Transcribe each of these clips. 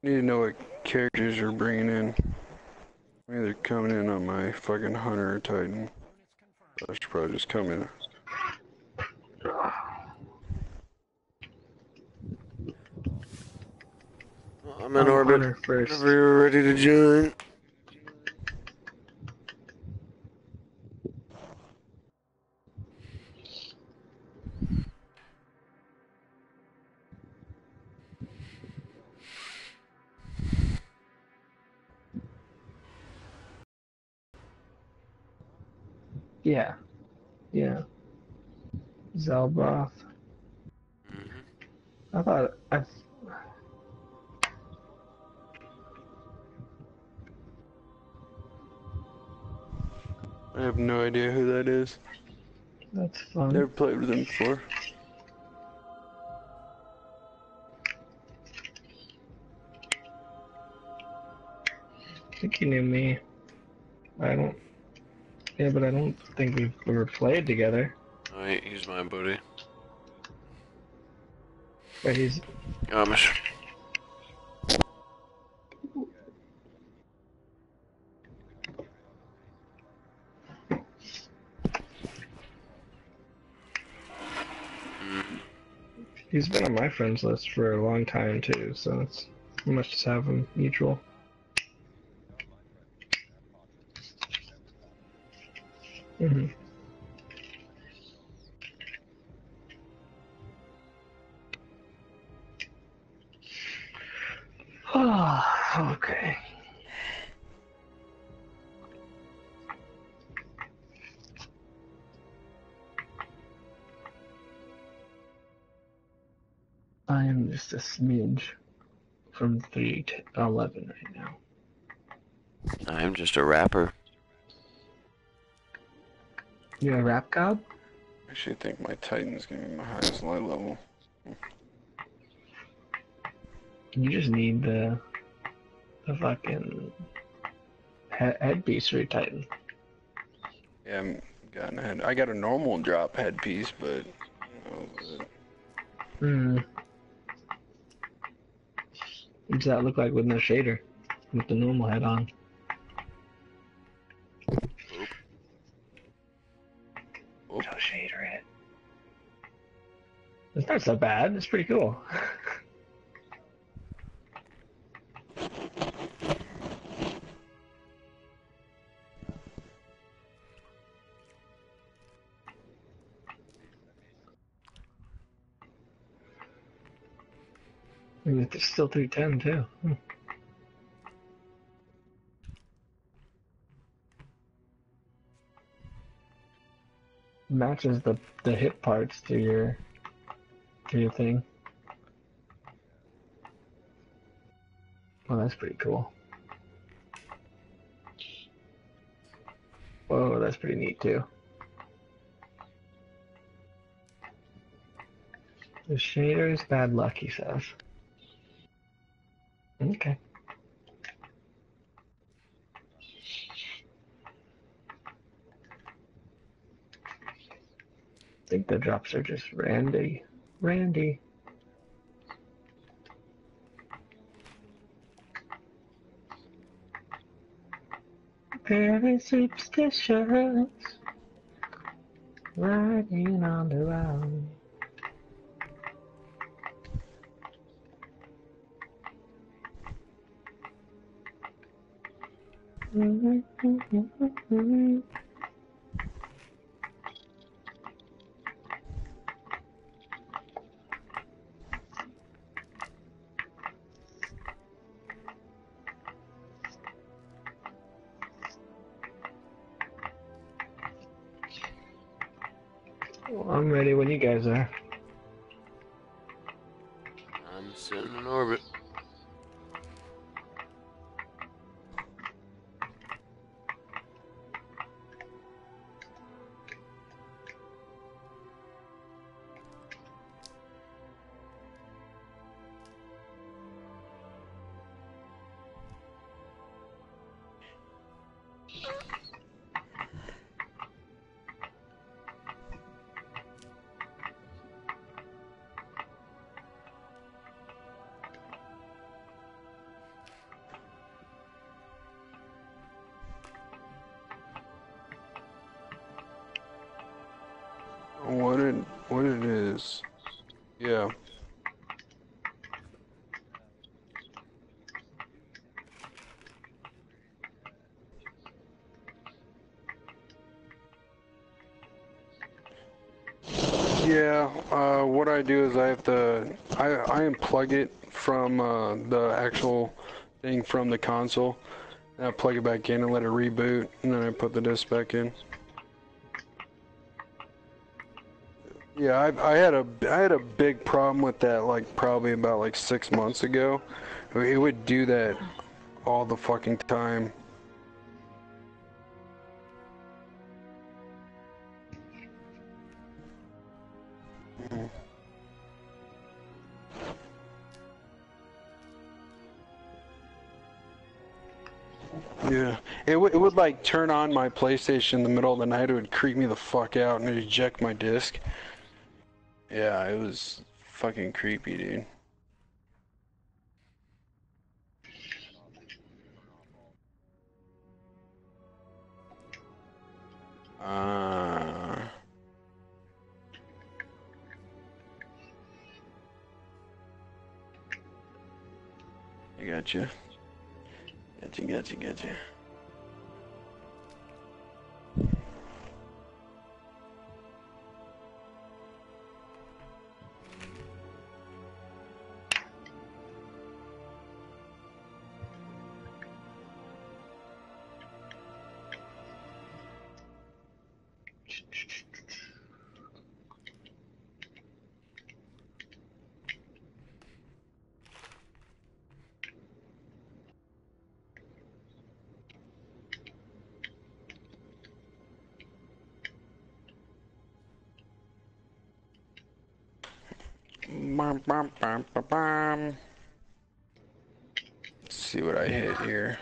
Need to know what characters you're bringing in. Maybe they're coming in on my fucking Hunter or Titan. I should probably just come in. I'm in orbit. Hunter first. Whenever you're ready to join. Yeah. Yeah. Zelbroth. I thought I have no idea who that is. that's fun. Never played with him before. I think you knew me. I don't. Yeah, but I don't think we've ever played together. Oh, he's my buddy. But he's. AMiSH. He's been on my friends list for a long time too, so it's we must just have him mutual. Mm-hmm. Oh, okay. I am just a smidge from 3 to 11 right now. I'm just a rapper. You're a rap god? I actually think my Titan's gonna be my highest light level. You just need the fucking headpiece for your Titan. Yeah, I'm gotten ahead. I got a normal drop headpiece, but Hmm. What does that look like with no shader? With the normal head on? Oop. No shader it. It's not so bad. It's pretty cool. And it's still 310 too. Matches the hip parts to your thing. Well, that's pretty cool. Whoa, that's pretty neat too. The shader is bad luck, he says. Okay. I think the drops are just Randy. Randy. Very superstitious. Riding on the road. Well, I'm ready when you guys are. I'm sitting in orbit. what it is. Yeah. Yeah, what I do is I unplug it from the actual thing from the console, and I plug it back in and let it reboot, and then I put the disc back in. Yeah, I had a big problem with that, like probably about like 6 months ago. It would do that all the fucking time. Yeah, it would like turn on my PlayStation in the middle of the night. It would creep me the fuck out and it'd eject my disc. Yeah, it was fucking creepy, dude. I gotcha. Gotcha. Bum, bum, bum, bum, bum. Let's see what I hit here.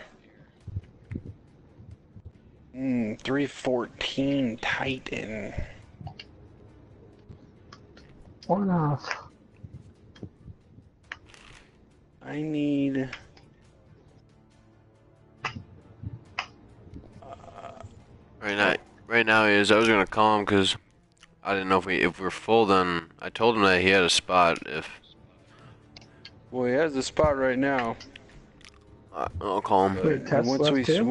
314 Titan. One off. I need. Right now is. I was gonna call him because I didn't know if we're full. Then I told him that he had a spot. If Well, he has the spot right now. I'll call him. Wait, Tess left too?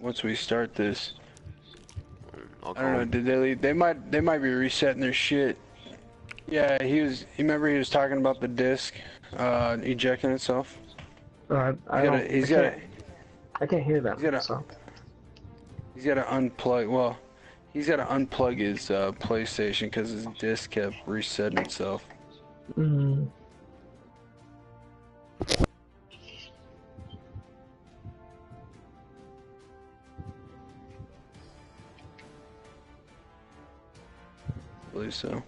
Once we start this, I'll I call don't know. him. Did they leave? They might be resetting their shit. Yeah, he was. You remember he was talking about the disc, ejecting itself. I can't hear them. He's got to unplug. Well, he's got to unplug his PlayStation because his disc kept resetting itself. Mm. I believe so.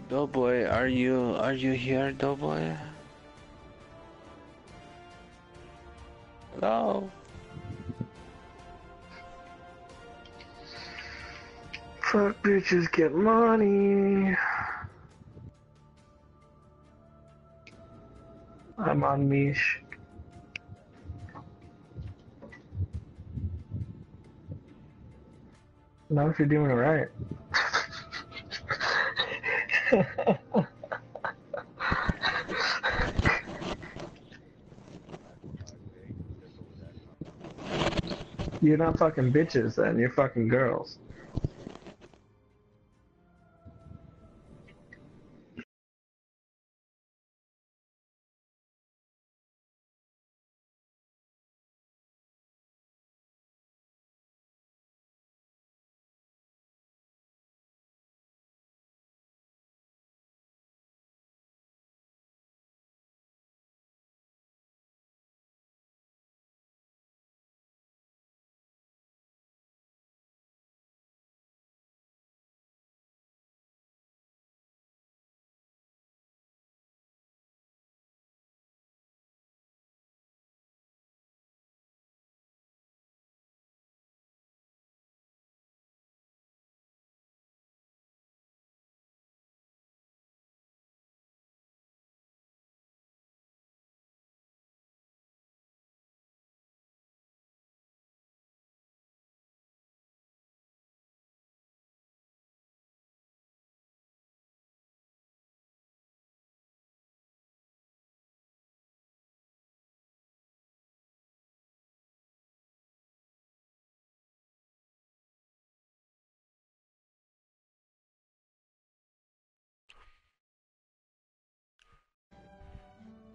Doughboy, are you here, Doughboy? Hello. Fuck bitches get money. I'm on AMiSH. Not if you're doing it right. You're not fucking bitches then, you're fucking girls.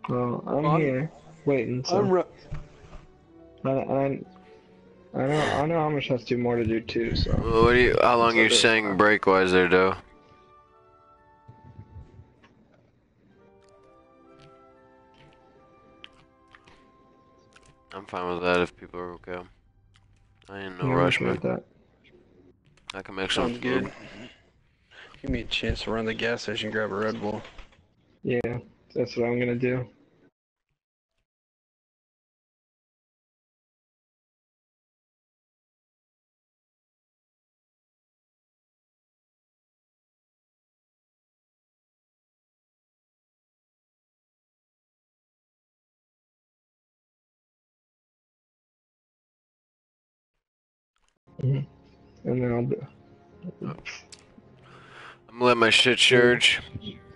Well, I'm Well, here, waiting, I'm so. I know AMiSH has 2 more to do too, so. Well, how long are you saying break-wise there, Doe? I'm fine with that if people are okay. I ain't no Yeah, I'm rush, okay man. with that. I can make some sounds food. good. Give me a chance to run the gas station, grab a Red Bull. Yeah, that's what I'm gonna do. And then I'll do. I'm gonna let my shit charge.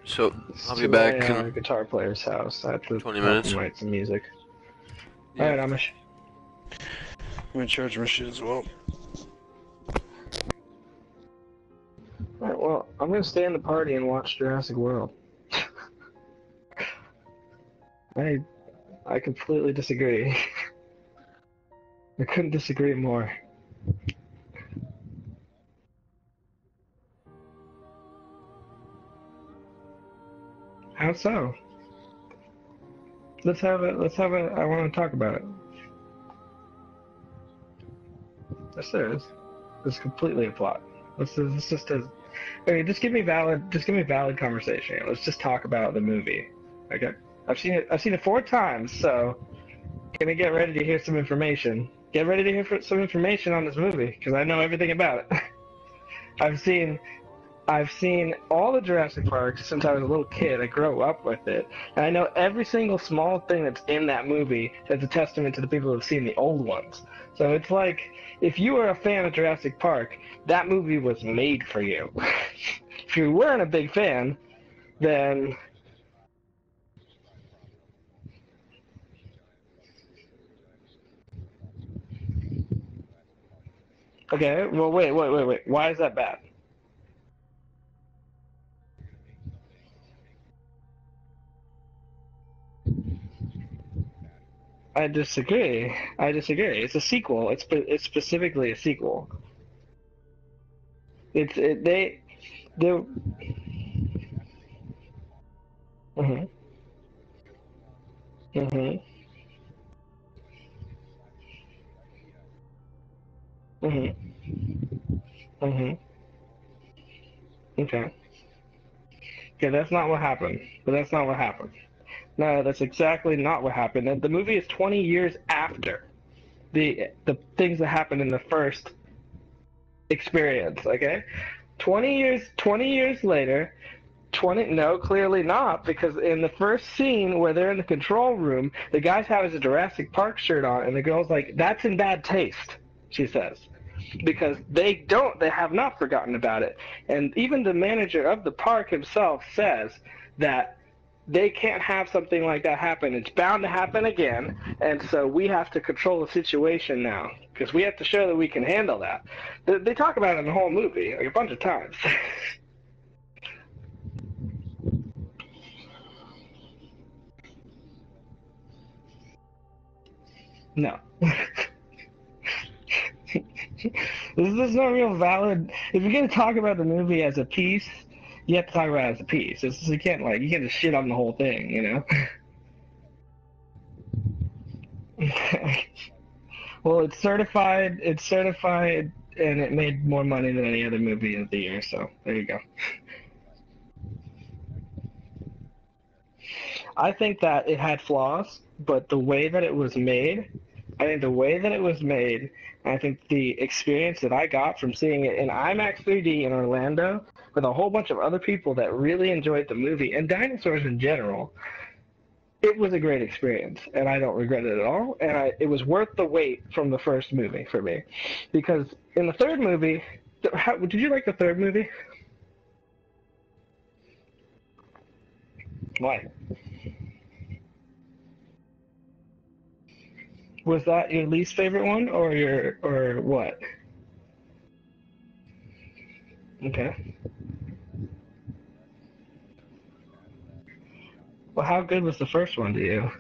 So, I'll be To back my in guitar player's house. I have to 20 help him minutes. write some music. Yeah. Alright, AMiSH. I'm gonna charge my shit as well. Alright, well, I'm gonna stay in the party and watch Jurassic World. I completely disagree. I couldn't disagree more. How so? Let's have it, I wanna talk about it. Yes, there is. It's completely a plot. Let's just okay, just give me valid conversation here. Let's just talk about the movie. Okay? I've seen it 4 times, so gonna get ready to hear some information. Get ready to hear some information on this movie, because I know everything about it. I've seen all the Jurassic Parks since I was a little kid. I grew up with it, and I know every single small thing that's in that movie as a testament to the people who have seen the old ones. So it's like, if you were a fan of Jurassic Park, that movie was made for you. If you weren't a big fan, then okay. Well, wait. Why is that bad? I disagree. It's a sequel. It's specifically a sequel. They. Mhm. Mhm. Mhm. Mhm. Okay. Okay, that's not what happened. But that's not what happened. No, that's exactly not what happened. The movie is 20 years after the things that happened in the first experience. Okay, 20 years later. 20 no, clearly not, because in the first scene where they're in the control room, the guy's having a Jurassic Park shirt on, and the girl's like, "That's in bad taste," she says, because they have not forgotten about it. And even the manager of the park himself says that they can't have something like that happen. It's bound to happen again, and so we have to control the situation now, because we have to show that we can handle that. They talk about it in the whole movie, like a bunch of times. No. This is not real valid. If you're gonna talk about the movie as a piece, you have to talk about it as a piece. You can't just shit on the whole thing, you know. Well, it's certified. It's certified, and it made more money than any other movie of the year. So there you go. I think that it had flaws, but the way that it was made, I think the way that it was made, and I think the experience that I got from seeing it in IMAX 3D in Orlando with a whole bunch of other people that really enjoyed the movie and dinosaurs in general, it was a great experience, and I don't regret it at all. And it was worth the wait from the first movie for me, because in the third movie, did you like the third movie? Why? Was that your least favorite one, or what? Okay. Well, how good was the first one to you?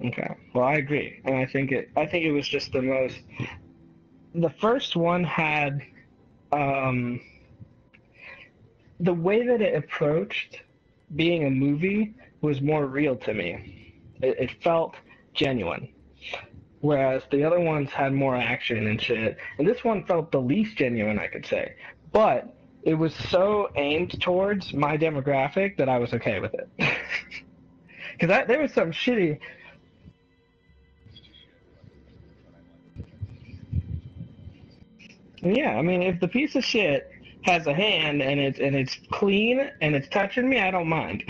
Okay. Well, I agree, and I think it was just the most. The first one had the way that it approached being a movie was more real to me. It felt genuine. Whereas the other ones had more action and shit. And this one felt the least genuine, I could say. But it was so aimed towards my demographic that I was okay with it. Because there was some shitty. Yeah, I mean, if the piece of shit has a hand and it's clean and it's touching me, I don't mind.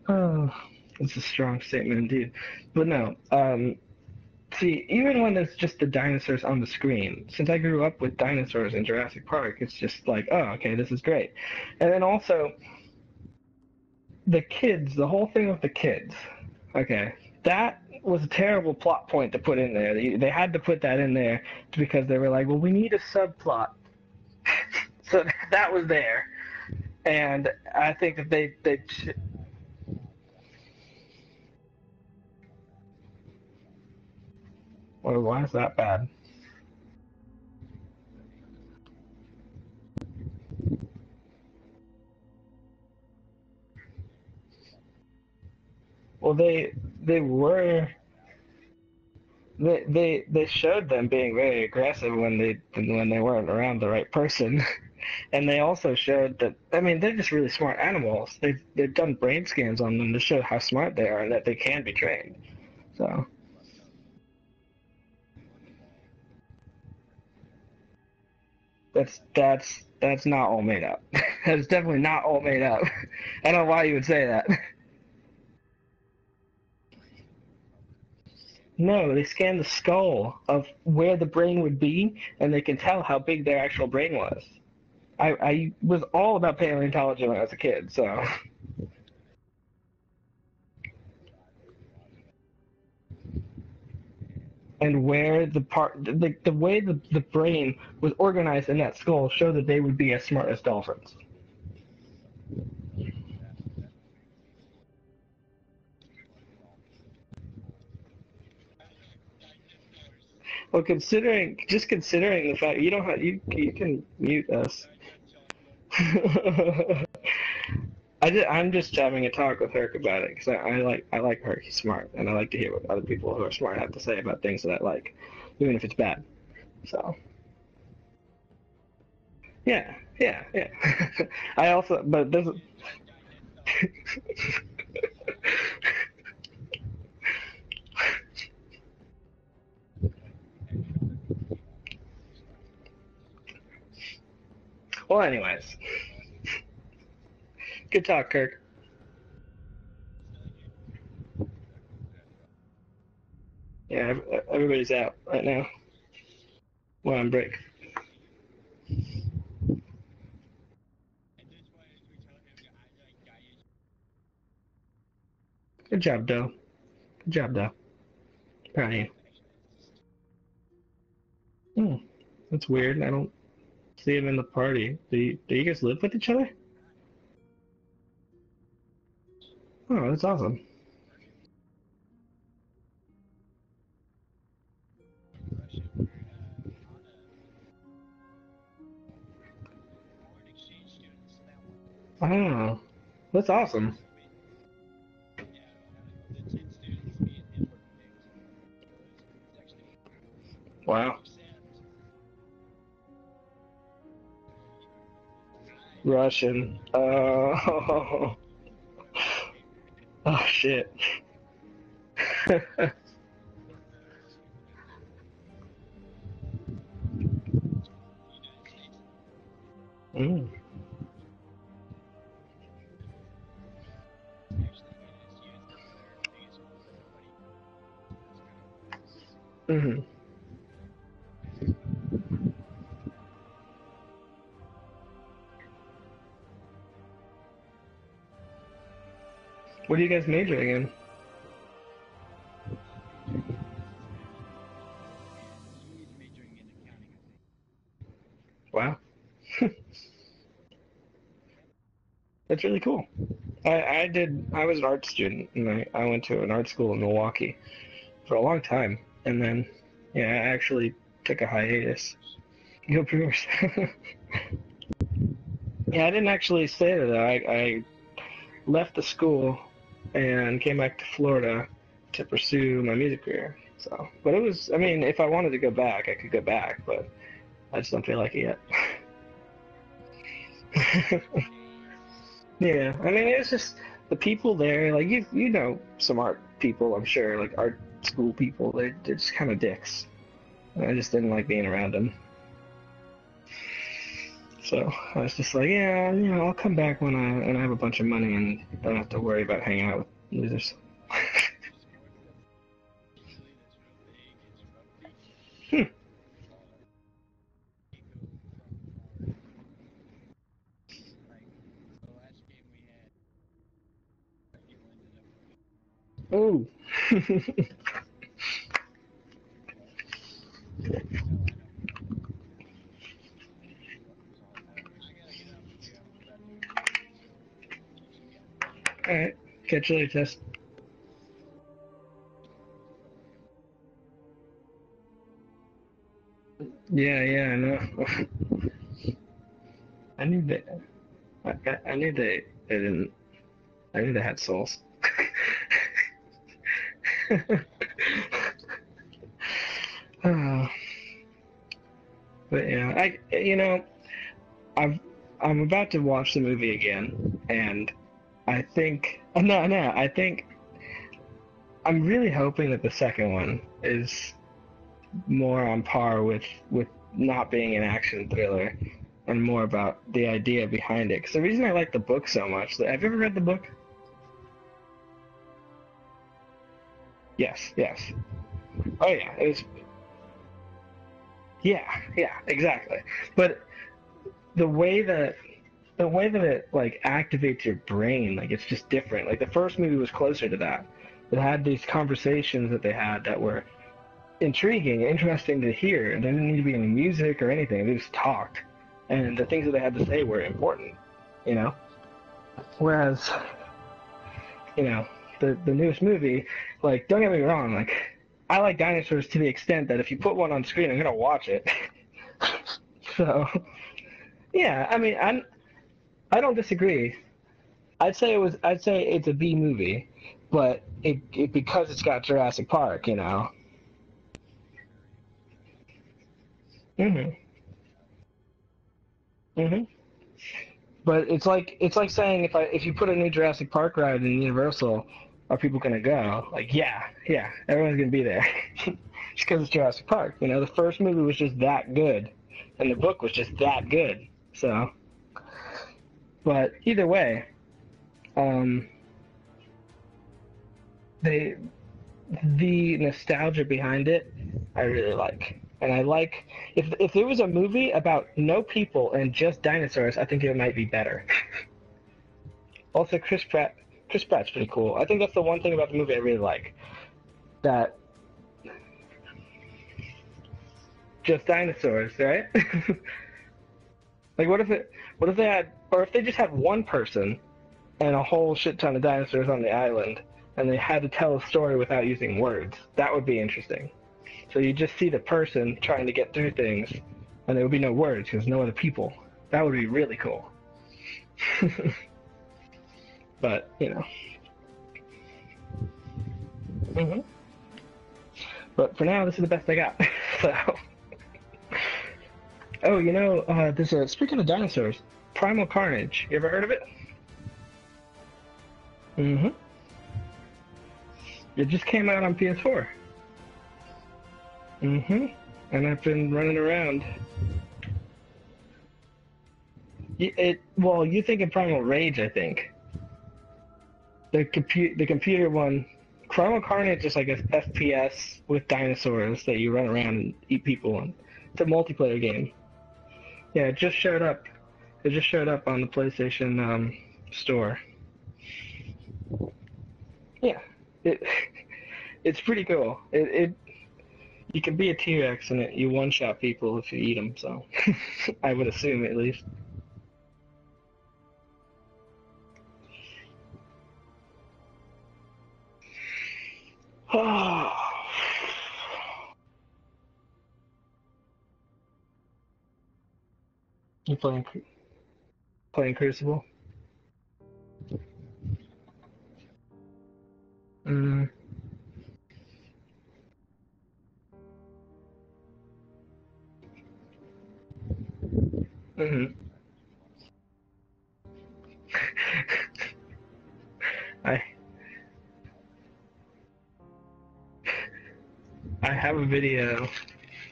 Oh, it's a strong statement indeed. But no, see, even when it's just the dinosaurs on the screen, since I grew up with dinosaurs in Jurassic Park, it's just like, oh, okay, this is great. And then also, the kids, the whole thing with the kids, okay, that was a terrible plot point to put in there. They had to put that in there because they were like, well, we need a subplot. So that was there. And I think that they well, why is that bad? Well, they were they showed them being very aggressive when they weren't around the right person, and they also showed that I mean they're just really smart animals. They've done brain scans on them to show how smart they are and that they can be trained. So that's not all made up. That's definitely not all made up. I don't know why you would say that. No, they scanned the skull of where the brain would be, and they can tell how big their actual brain was. I was all about paleontology when I was a kid, so. And where the way the brain was organized in that skull showed that they would be as smart as dolphins. Well, considering the fact you don't have you can mute us. I'm just having a talk with Herc about it because I like Herc. He's smart, and I like to hear what other people who are smart have to say about things that I like, even if it's bad. So yeah, yeah, yeah. I also, but this. Well, anyways, good talk, Kirk. Yeah, everybody's out right now. We're on break. Good job, Doe. Good job, Doe. Proud of you. Hmm, that's weird. I don't see him in the party. Do you guys live with each other? Oh, that's awesome. Oh, that's awesome. Wow. Russian. Oh, oh shit. Mm. Mm-hmm. What are you guys majoring in? Wow. That's really cool. I was an art student, and I went to an art school in Milwaukee for a long time, and then, yeah, I actually took a hiatus. Go Brewers. Yeah, I didn't actually stay there, though. I left the school and came back to Florida to pursue my music career. So, but it was, I mean, if I wanted to go back, I could go back, but I just don't feel like it yet. Yeah, I mean, it's just the people there, like you know some art people, I'm sure, like art school people, they're just kind of dicks. And I just didn't like being around them. So I was just like, yeah, you know, I'll come back when I have a bunch of money and don't have to worry about hanging out with losers. Hmm. Ooh. All right. Catch you later, Tess. Yeah, yeah, I know. I knew that. I knew they didn't. I knew they had souls. uh, but yeah, you know, I've I'm about to watch the movie again, and I think no, I think I'm really hoping that the second one is more on par with not being an action thriller and more about the idea behind it. Because the reason I like the book so much, have you ever read the book? Yes, yes. Oh yeah, yeah, yeah, exactly. But the way that the way that it like activates your brain, like it's just different. Like the first movie was closer to that. It had these conversations that they had that were intriguing, interesting to hear. There didn't need to be any music or anything. They just talked, and the things that they had to say were important. You know. Whereas, you know, the newest movie, like, don't get me wrong, like, I like dinosaurs to the extent that if you put one on screen, I'm gonna watch it. So, yeah, I mean, I don't disagree. I'd say it's a B movie, but it because it's got Jurassic Park, you know. Mhm. Mhm. But it's like saying if you put a new Jurassic Park ride in Universal, are people gonna go? Like, yeah, yeah, everyone's gonna be there, just because it's Jurassic Park. You know, the first movie was just that good, and the book was just that good. So, but either way, um, they the nostalgia behind it, I really like. And I like if there was a movie about no people and just dinosaurs, I think it might be better. Also, Chris Pratt's pretty cool. I think that's the one thing about the movie I really like. That just dinosaurs, right? Like, what if they had, or if they just had one person and a whole shit ton of dinosaurs on the island, and they had to tell a story without using words? That would be interesting. So you just see the person trying to get through things, and there would be no words because no other people. That would be really cool. But you know. Hmm. But for now, this is the best I got. So. Oh, you know, there's a speaking of dinosaurs, Primal Carnage. You ever heard of it? Mm-hmm. It just came out on PS4. Mm-hmm. And I've been running around. Well, you think of Primal Rage, I think. The computer one. Primal Carnage is like a FPS with dinosaurs that you run around and eat people on. It's a multiplayer game. Yeah, it just showed up. It just showed up on the PlayStation store. Yeah, it it's pretty cool. It you can be a T-Rex and you one-shot people if you eat them. So I would assume at least. You playing Crucible? Mm. Mhm. I I have a video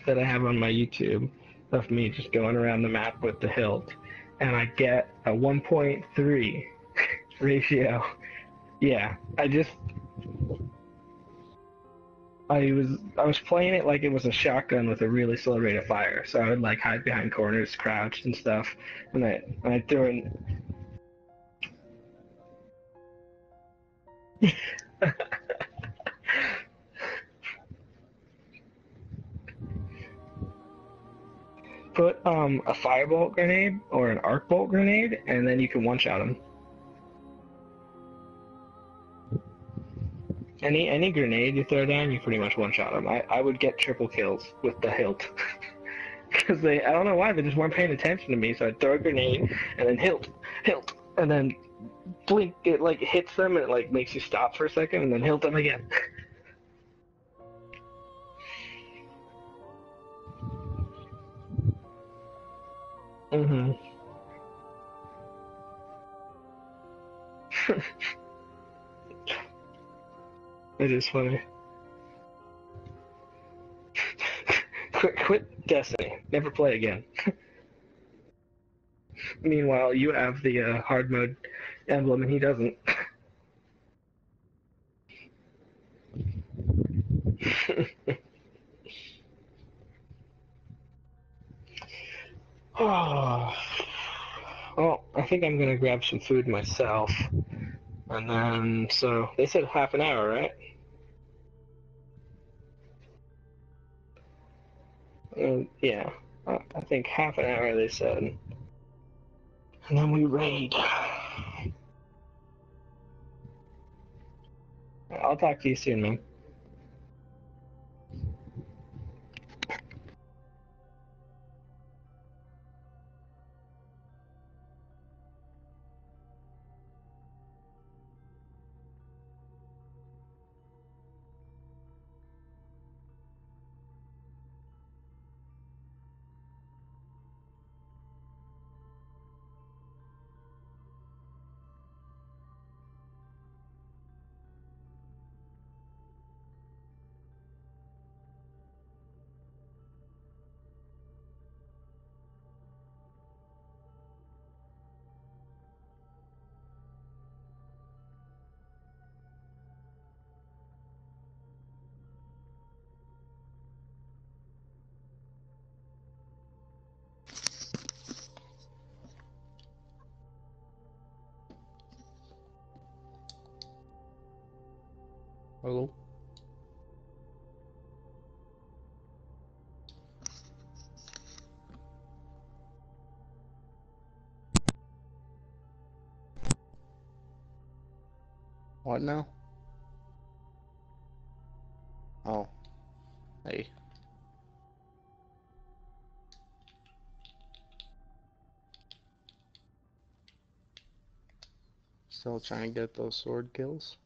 that I have on my YouTube of me just going around the map with the hilt, and I get a 1.3 ratio. Yeah, I was playing it like it was a shotgun with a really slow rate of fire. So I would like hide behind corners, crouch and stuff, and I threw in. Put a firebolt grenade or an arc bolt grenade, and then you can one shot them. Any grenade you throw down, you pretty much one shot them. I would get triple kills with the hilt. Because I don't know why, they just weren't paying attention to me, so I'd throw a grenade, and then hilt, and then blink, it like hits them, and it like makes you stop for a second, and then hilt them again. Mm-hmm. It is funny. Quit Destiny. Never play again. Meanwhile, you have the hard mode emblem, and he doesn't. Oh. Well, I think I'm gonna grab some food myself, and then so they said half an hour, right? Yeah, I think half an hour they said, and then we raid. I'll talk to you soon, man. Hello? What now? Oh. Hey. Still trying to get those sword kills?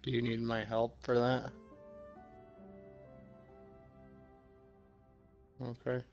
Do you need my help for that? Okay.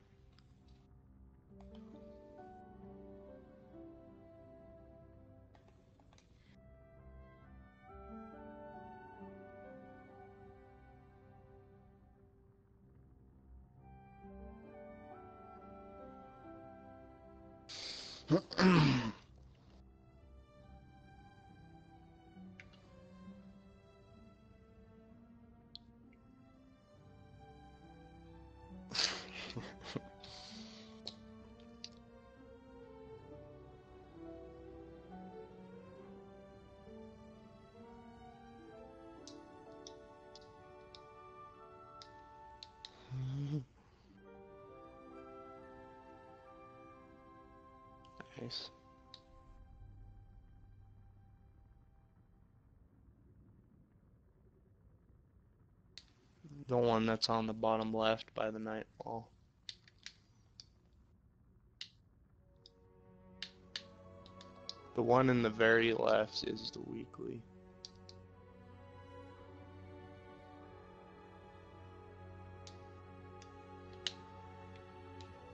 Nice. The one that's on the bottom left by the nightfall. The one in the very left is the weekly.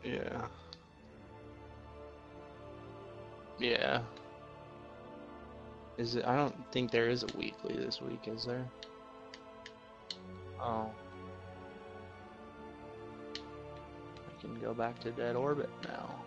Yeah. Yeah. Is it? I don't think there is a weekly this week, is there? Oh. I can go back to dead orbit now.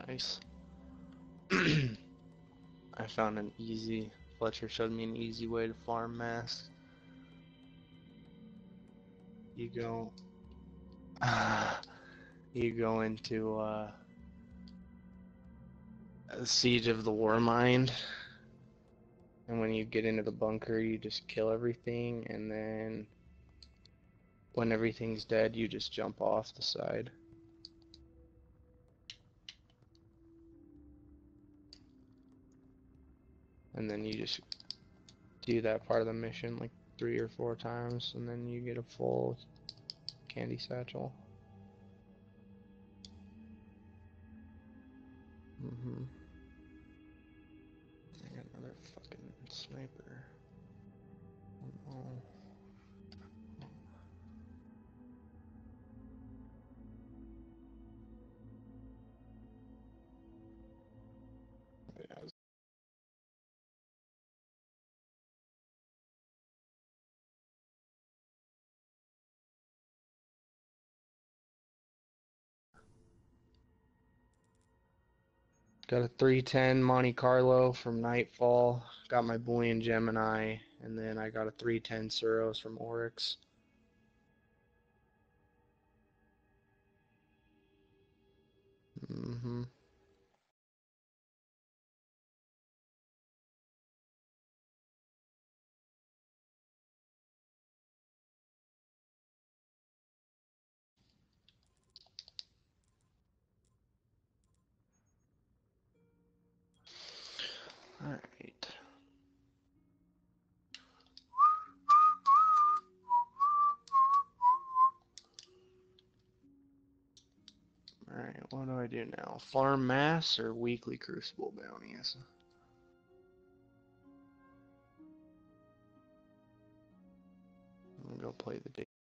Nice. I found an easy. Fletcher showed me an easy way to farm masks. You go. You go into Siege of the Warmind, and when you get into the bunker, you just kill everything, and then when everything's dead, you just jump off the side. And then you just do that part of the mission like 3 or 4 times, and then you get a full candy satchel. I got another fucking sniper. Oh. Yeah, got a 310 Monte Carlo from Nightfall. Got my Boolean Gemini, and then I got a 310 Suros from Oryx. Mm-hmm. Alright. Alright, what do I do now? Farm mass or weekly crucible bounties? it'll play the date.